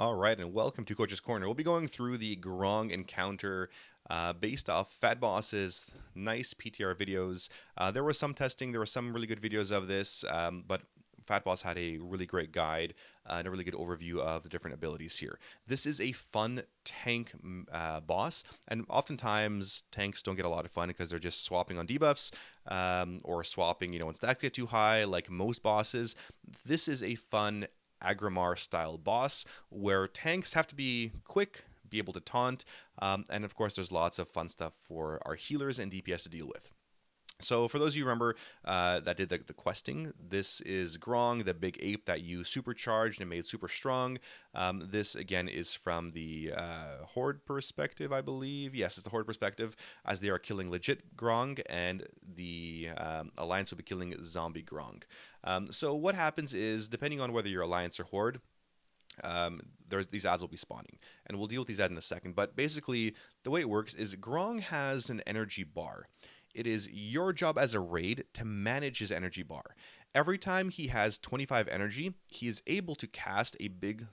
All right, and welcome to Coach's Corner. We'll be going through the Grong encounter based off Fat Boss's nice PTR videos. There was some testing, there were some really good videos of this, but Fat Boss had a really great guide and a really good overview of the different abilities here. This is a fun tank boss, and oftentimes tanks don't get a lot of fun because they're just swapping on debuffs or swapping, when stacks get too high, like most bosses. This is a fun Agrimar style boss where tanks have to be quick, be able to taunt, and of course there's lots of fun stuff for our healers and DPS to deal with. So for those of you who remember that did the questing, this is Grong, the big ape that you supercharged and made super strong. This again is from the Horde perspective, I believe. Yes, it's the Horde perspective, as they are killing legit Grong, and the Alliance will be killing zombie Grong. So what happens is, depending on whether you're Alliance or Horde, these ads will be spawning, and we'll deal with these ads in a second. But basically, the way it works is Grong has an energy bar. It is your job as a raid to manage his energy bar. Every time he has 25 energy, he is able to cast a big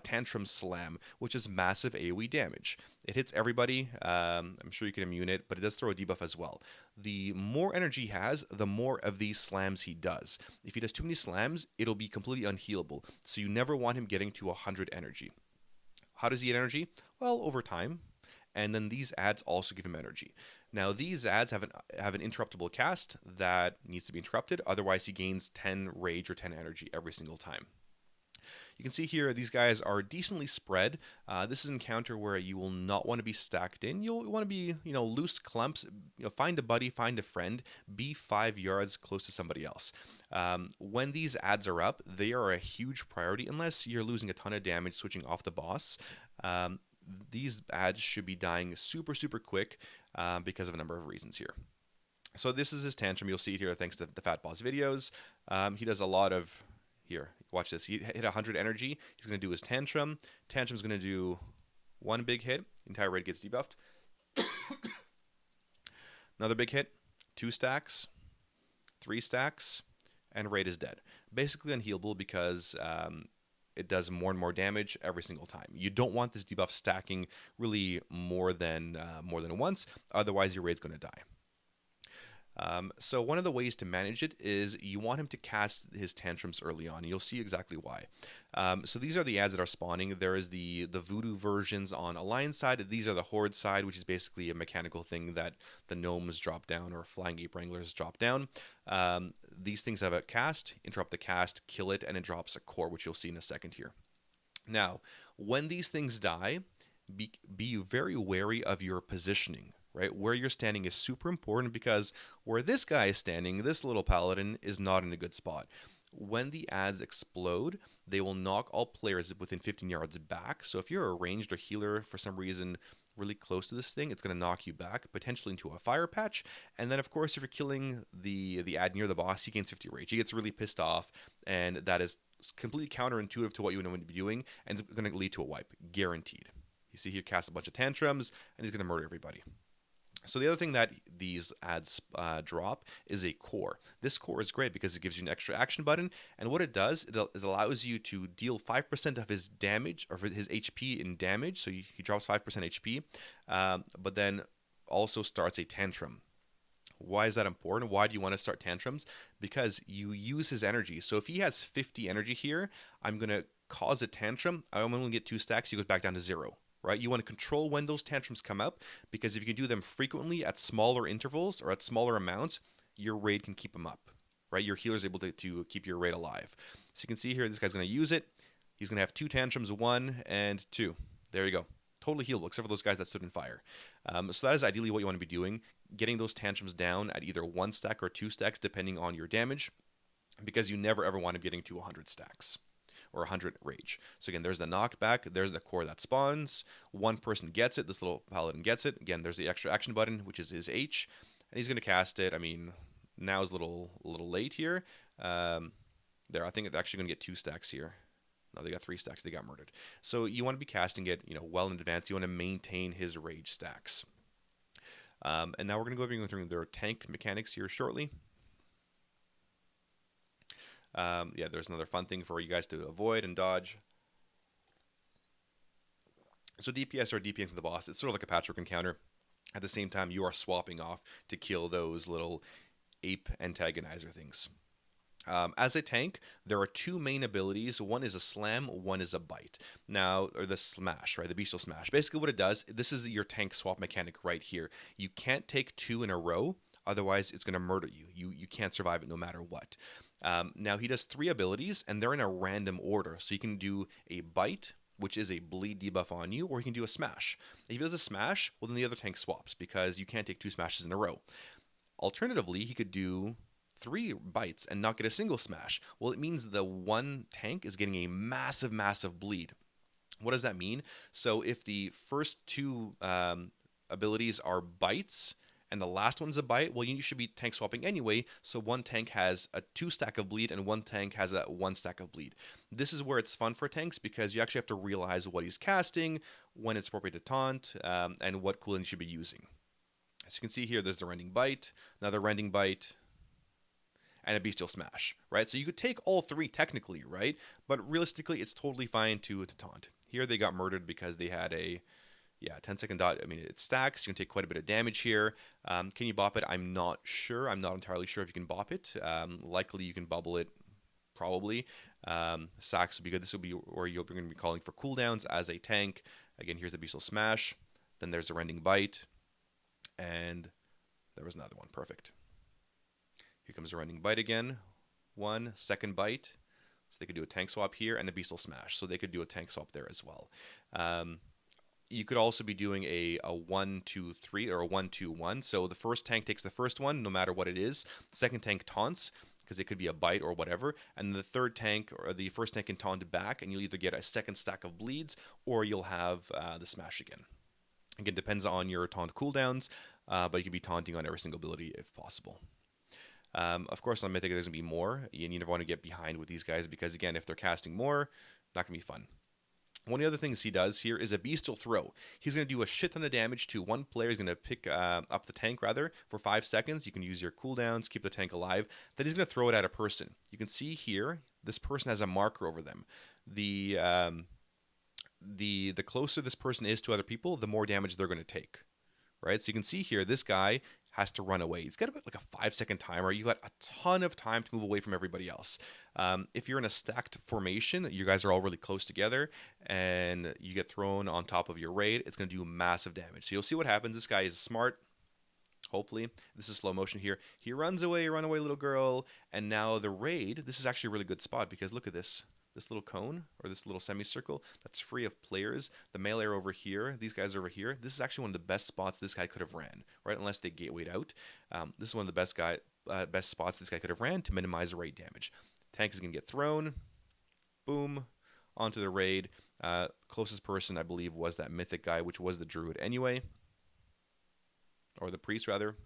Tantrum Slam, which is massive AoE damage. It hits everybody. I'm sure you can immune it, but it does throw a debuff as well. The more energy he has, the more of these slams he does. If he does too many slams, it'll be completely unhealable, so you never want him getting to 100 energy. How does he get energy? Well, over time. And then these ads also give him energy. Now, these ads have an interruptible cast that needs to be interrupted. Otherwise, he gains 10 rage or 10 energy every single time. You can see here these guys are decently spread. This is an encounter where you will not want to be stacked in. You'll want to be, loose clumps. Find a buddy, find a friend, be 5 yards close to somebody else. When these ads are up, they are a huge priority unless you're losing a ton of damage switching off the boss. These ads should be dying super, super quick because of a number of reasons here. So this is his tantrum. You'll see it here thanks to the Fat Boss videos. He does a lot of, here, watch this. He hit 100 energy. He's going to do his tantrum. Tantrum's going to do one big hit. The entire raid gets debuffed. Another big hit, 2 stacks, 3 stacks, and raid is dead. Basically unhealable because it does more and more damage every single time. You don't want this debuff stacking really more than once, otherwise your raid's going to die. So one of the ways to manage it is you want him to cast his tantrums early on, and you'll see exactly why. So these are the ads that are spawning. There is the voodoo versions on Alliance side. These are the Horde side, which is basically a mechanical thing that the gnomes drop down or flying ape wranglers drop down. These things have a cast, interrupt the cast, kill it, and it drops a core, which you'll see in a second here. Now, when these things die, be very wary of your positioning. Right, where you're standing is super important, because where this guy is standing, this little paladin, is not in a good spot. When the ads explode, they will knock all players within 15 yards back. So if you're a ranged or healer for some reason really close to this thing, it's going to knock you back, potentially into a fire patch. And then, of course, if you're killing the ad near the boss, he gains 50 rage. He gets really pissed off, and that is completely counterintuitive to what you want to be doing, and it's going to lead to a wipe, guaranteed. You see, he casts a bunch of tantrums, and he's going to murder everybody. So the other thing that these ads drop is a core. This core is great because it gives you an extra action button, and what it does is allows you to deal 5% of his damage, or his HP in damage, so he drops 5% HP, but then also starts a tantrum. Why is that important? Why do you want to start tantrums? Because you use his energy. So if he has 50 energy here, I'm going to cause a tantrum. I'm only get 2 stacks, he goes back down to 0. Right? You want to control when those tantrums come up, because if you can do them frequently at smaller intervals or at smaller amounts, your raid can keep them up. Right? Your healer is able to keep your raid alive. So you can see here, this guy's going to use it. He's going to have 2 tantrums, 1 and 2. There you go. Totally healable, except for those guys that stood in fire. So that is ideally what you want to be doing, getting those tantrums down at either 1 stack or 2 stacks, depending on your damage, because you never ever want to be getting to 100 stacks. Or 100 rage. So again, there's the knockback, there's the core that spawns, one person gets it, this little paladin gets it. Again, there's the extra action button, which is his H, and he's going to cast it. I mean, now is a little late here. There, I think it's actually going to get 2 stacks here. No, they got 3 stacks, they got murdered. So you want to be casting it, well in advance. You want to maintain his rage stacks. And now we're going to go through their tank mechanics here shortly. Yeah, there's another fun thing for you guys to avoid and dodge. So DPS or DPS of the boss, it's sort of like a patchwork encounter. At the same time, you are swapping off to kill those little ape antagonizer things. As a tank, there are two main abilities. One is a slam, one is a bite. Now, or the smash, right? The bestial smash. Basically, what it does, this is your tank swap mechanic right here. You can't take two in a row, otherwise, it's going to murder you. You can't survive it no matter what. Now, he does three abilities, and they're in a random order. So you can do a bite, which is a bleed debuff on you, or you can do a smash. If he does a smash, well, then the other tank swaps because you can't take two smashes in a row. Alternatively, he could do three bites and not get a single smash. Well, it means the one tank is getting a massive, massive bleed. What does that mean? So if the first two abilities are bites and the last one's a bite, well, you should be tank swapping anyway. So one tank has a 2 stack of bleed and one tank has a 1 stack of bleed. This is where it's fun for tanks because you actually have to realize what he's casting, when it's appropriate to taunt, and what cooldown you should be using. As you can see here, there's the rending bite, another rending bite, and a bestial smash, right? So you could take all three technically, right? But realistically, it's totally fine to taunt. Here they got murdered because they had a 10-second dot. I mean, it stacks. You can take quite a bit of damage here. Can you bop it? I'm not sure. I'm not entirely sure if you can bop it. Likely you can bubble it, probably. Sacks would be good. This will be where you're going to be calling for cooldowns as a tank. Again, here's the bestial smash. Then there's a rending bite. And there was another one. Perfect. Here comes a rending bite again. 1 second bite. So they could do a tank swap here and a bestial smash. So they could do a tank swap there as well. You could also be doing a 1-2-3 or a 1-2-1. So the first tank takes the first one, no matter what it is. The second tank taunts, because it could be a bite or whatever. And the third tank, or the first tank, can taunt back, and you'll either get a second stack of bleeds, or you'll have the smash again. Again, depends on your taunt cooldowns, but you can be taunting on every single ability if possible. Of course, on Mythic, there's going to be more. You never want to get behind with these guys because, again, if they're casting more, not going to be fun. One of the other things he does here is a bestial throw. He's going to do a shit ton of damage to one player. He's going to pick up the tank, rather, for 5 seconds. You can use your cooldowns, keep the tank alive. Then he's going to throw it at a person. You can see here, this person has a marker over them. The closer this person is to other people, the more damage they're going to take. Right? So you can see here, this guy has to run away. He's got about like a 5-second timer. You got a ton of time to move away from everybody else. If you're in a stacked formation, you guys are all really close together, and you get thrown on top of your raid, it's going to do massive damage. So you'll see what happens. This guy is smart. Hopefully, this is slow motion here. He runs away, run away, little girl, and now the raid. This is actually a really good spot because look at this. This little cone or this little semicircle that's free of players. The melee are over here. These guys are over here. This is actually one of the best spots this guy could have ran, right? Unless they gatewayed out. This is one of the best spots this guy could have ran to minimize raid damage. Tank is going to get thrown. Boom. Onto the raid. Closest person, I believe, was that mythic guy, which was the druid anyway. Or the priest, rather.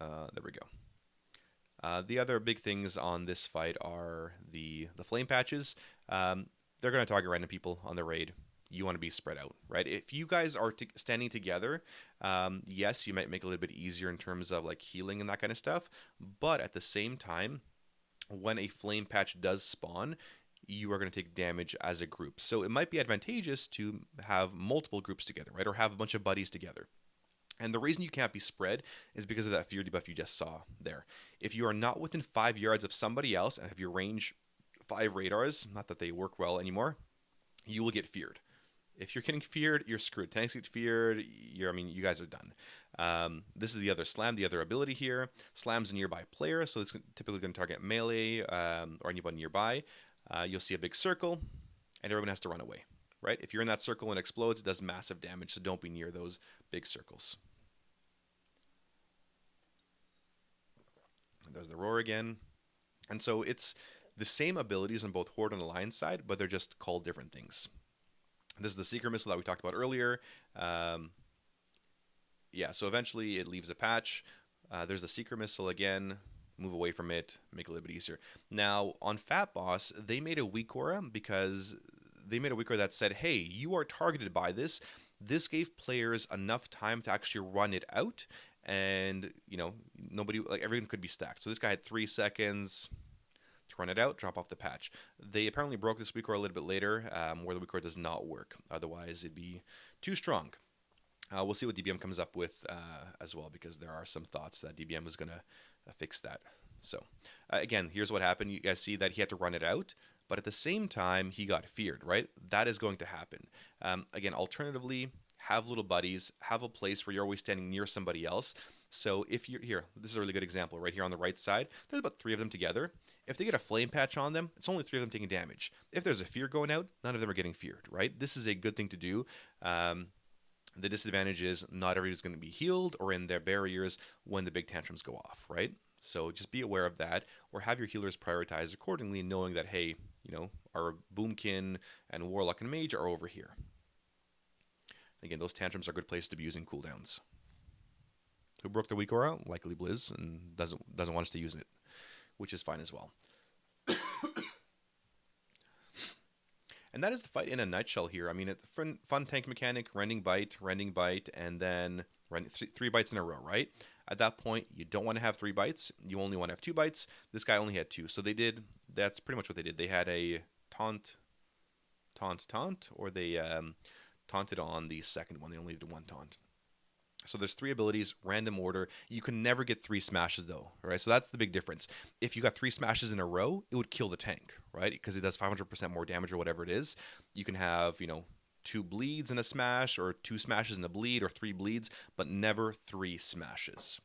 There we go. The other big things on this fight are the flame patches. They're going to target random people on the raid. You want to be spread out, right? If you guys are standing together, yes, you might make it a little bit easier in terms of like healing and that kind of stuff. But at the same time, when a flame patch does spawn, you are going to take damage as a group. So it might be advantageous to have multiple groups together, right? Or have a bunch of buddies together. And the reason you can't be spread is because of that fear debuff you just saw there. If you are not within 5 yards of somebody else and have your range 5 radars, not that they work well anymore, you will get feared. If you're getting feared, you're screwed. Tanks get feared, you guys are done. This is the other slam, the other ability here. Slam's a nearby player, so it's typically going to target melee or anybody nearby. You'll see a big circle, and everyone has to run away. Right? If you're in that circle and it explodes, it does massive damage, so don't be near those big circles. And there's the roar again. And so it's the same abilities on both Horde and Alliance side, but they're just called different things. This is the Seeker Missile that we talked about earlier. So eventually it leaves a patch. There's the Seeker Missile again. Move away from it, make it a little bit easier. Now, on Fat Boss, they made a weak aura because they made a weak aura that said, hey, you are targeted by this. This gave players enough time to actually run it out, and nobody, like, everything could be stacked. So this guy had 3 seconds, to run it out, drop off the patch. They apparently broke this weak core a little bit later, where the weak core does not work. Otherwise, it'd be too strong. We'll see what DBM comes up with as well, because there are some thoughts that DBM was going to fix that. So, again, here's what happened. You guys see that he had to run it out, but at the same time, he got feared, right? That is going to happen. Again, alternatively, have little buddies, have a place where you're always standing near somebody else. So if you're here, this is a really good example right here on the right side. There's about 3 of them together. If they get a flame patch on them, it's only 3 of them taking damage. If there's a fear going out, none of them are getting feared, right? This is a good thing to do. The disadvantage is not everybody's going to be healed or in their barriers when the big tantrums go off, right? So just be aware of that, or have your healers prioritized accordingly, knowing that, hey, you know, our Boomkin and Warlock and Mage are over here. Again, those tantrums are a good place to be using cooldowns. Who broke the weak aura? Likely Blizz, and doesn't want us to use it, which is fine as well. And that is the fight in a nutshell here. I mean, it's a fun tank mechanic, rending bite, and then 3 bites in a row, right? At that point, you don't want to have 3 bites. You only want to have 2 bites. This guy only had 2. So that's pretty much what they did. They had a taunt, or they taunted on the second one. They only did 1 taunt. So there's 3 abilities, random order. You can never get 3 smashes though, right? So that's the big difference. If you got 3 smashes in a row, it would kill the tank, right? Because it does 500% more damage or whatever it is. You can have, you know, 2 bleeds in a smash, or 2 smashes in a bleed, or 3 bleeds, but never 3 smashes.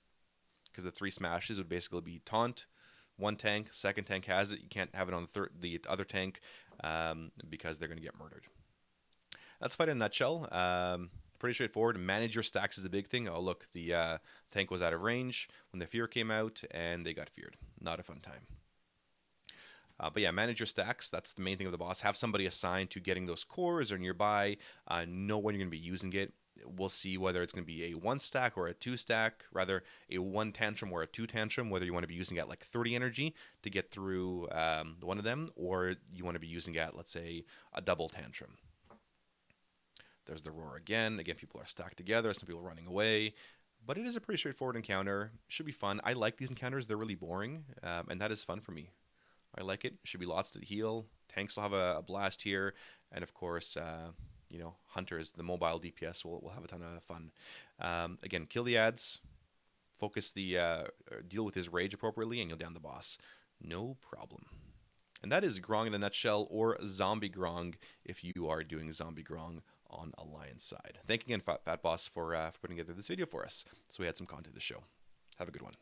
Because the 3 smashes would basically be taunt, 1 tank, second tank has it. You can't have it on the other tank because they're going to get murdered. That's fight in a nutshell. Pretty straightforward. Manage your stacks is a big thing. Oh, look, the tank was out of range when the fear came out, and they got feared. Not a fun time. But yeah, manage your stacks. That's the main thing of the boss. Have somebody assigned to getting those cores or nearby. Know when you're going to be using it. We'll see whether it's going to be a 1 stack or a 2 stack, rather a 1 tantrum or a 2 tantrum, whether you want to be using it at like 30 energy to get through one of them, or you want to be using it at, let's say, a double tantrum. There's the roar again. Again, people are stacked together. Some people are running away. But it is a pretty straightforward encounter. Should be fun. I like these encounters. They're really boring. And that is fun for me. I like it. Should be lots to heal. Tanks will have a blast here. And of course, you know, Hunters, the mobile DPS, will have a ton of fun. Again, kill the ads. Focus deal with his rage appropriately, and you'll down the boss. No problem. And that is Grong in a nutshell, or Zombie Grong if you are doing Zombie Grong on Alliance side. Thank you again, Fat Boss, for putting together this video for us, so we had some content to show. Have a good one.